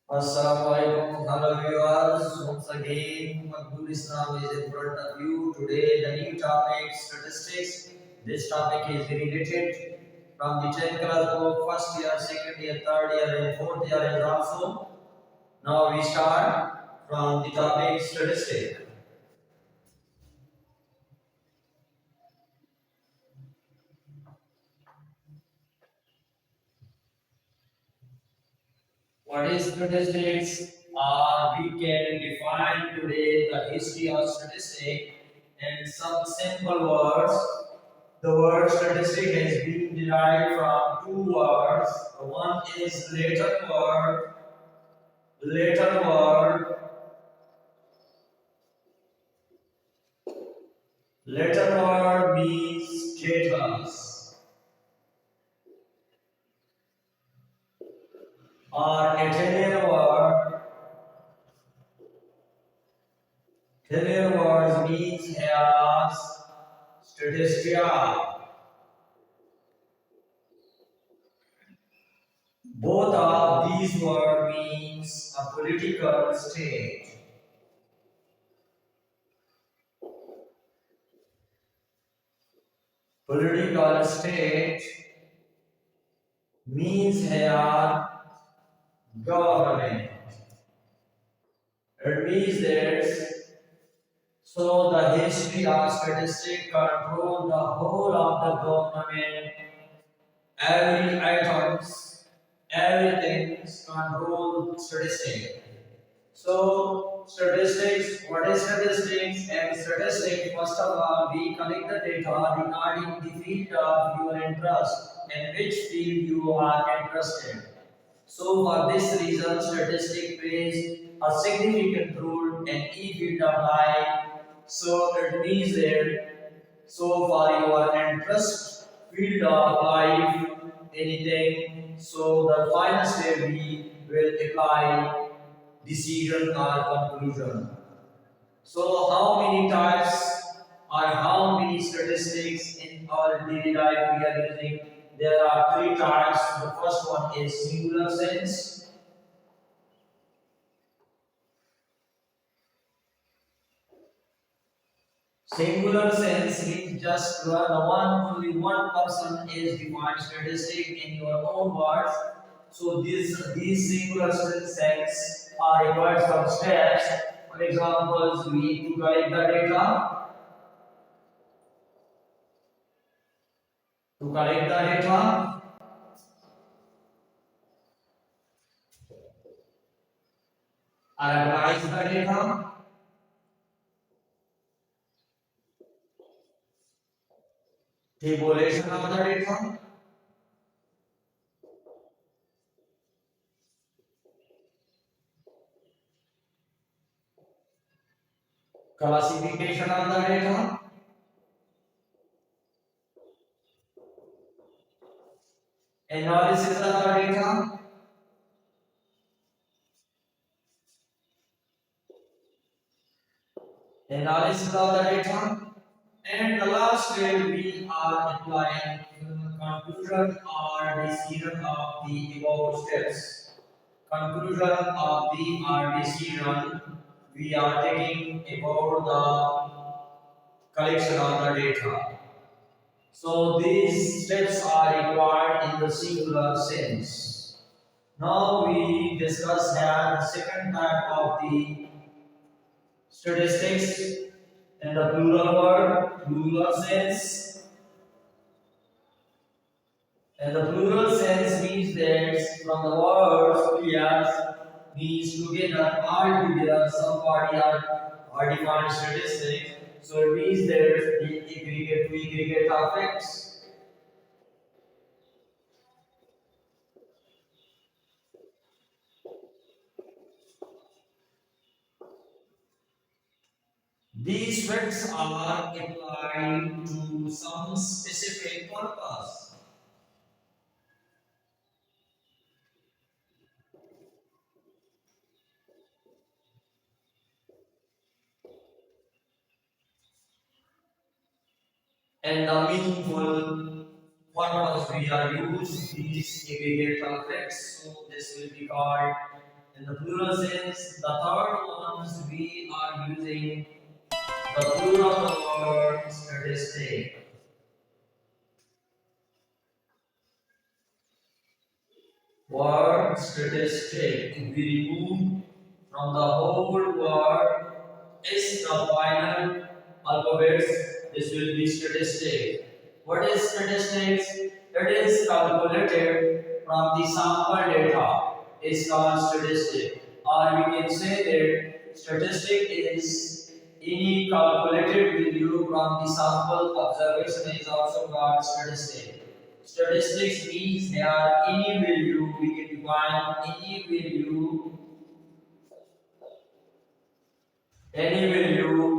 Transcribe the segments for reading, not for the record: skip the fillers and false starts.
Assalamualaikum, hello viewers. Once again, Maqbool Islam is in front of you. Today, the new topic statistics. This topic is related from the 10th class book, first year, second year, third year, and fourth year is also. Now we start from the topic statistics. What is statistics? We can define today the history of statistics and some simple words. The word statistic has been derived from two words. One is Latin word, Latin word means status, or Italian word means as statistica. Both of these words means a political state. Political state means here government. It means that so the history of statistics control the whole of the government, every items, everything control statistics. So statistics, what is statistics? And statistics, first of all, we collect the data regarding the field of your interest and which field you are interested. So for this reason, statistics plays a significant role in any field of life. So it means that so for your interest field of life, anything. So the final step we will apply decision or conclusion. So how many types or how many statistics in our daily life we are using? There are three types. The first one is singular sense. Singular sense means just only one person is defined statistic in your own words. So these singular sense are required some steps. For example, we need to collect the data. To collect the data, analyze the data, tabulation of the data, classification of the data, analysis of the data, analysis of the data, and the last step we are applying conclusion or decision of the above steps. Conclusion of the or decision we are taking about the collection of the data. So these steps are required in the singular sense. Now we discuss here the second type of the statistics in the plural word, plural sense. And the plural sense means that from the words pairs means together, all together, somebody are defined statistics. So it means that the aggregate to aggregate effects. These facts are applied to some specific purpose. And the meaningful purpose we are use these aggregate facts. So this will be called In the plural sense, the third ones we are using the plural of the word statistic. Word statistic. If we remove from the whole word is the final alphabets, this will be statistic. What is statistics? It is calculated from the sample data. Is called statistic. Or we can say that statistic is any calculated value from the sample observation is also called statistic. Statistics means there are any value, we can define any value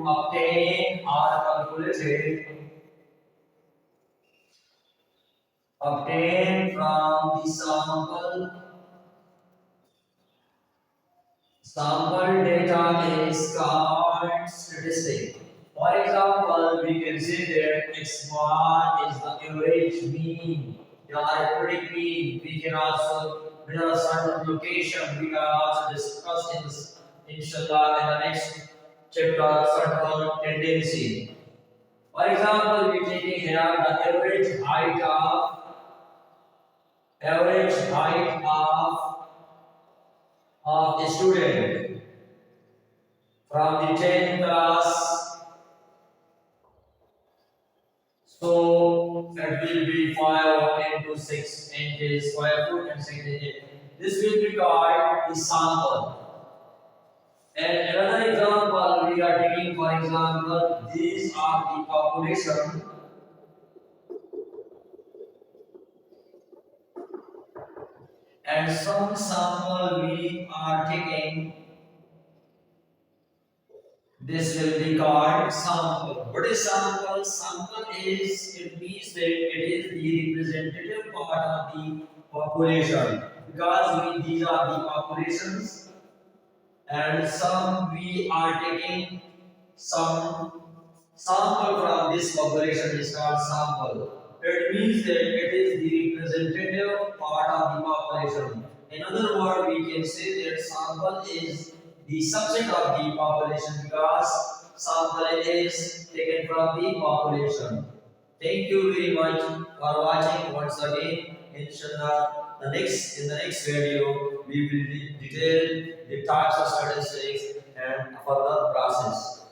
obtained or calculated obtained from the sample data is called statistic. For example, we can say that x1 is the average mean, the arithmetic mean. We can also, with a certain location, we can also discuss in this, inshallah, in the next chapter, certain tendency. For example, we taking here the average height of a student from the 10th class. So that will be 5 into 6 inches, 5 foot and 6 inches. This will be called the sample. And another example we are taking, for example, these are the population and some sample we are taking. This will be called sample. What is sample? Sample is, it means that it is the representative part of the population. Because these are the populations and some we are taking some sample from this population is called sample. It means that it is the representative part of the population. In other words, we can say that sample is the subset of the population because sample is taken from the population. Thank you very much for watching once again. Inshallah, in the next video we will detail the types of statistics and further process.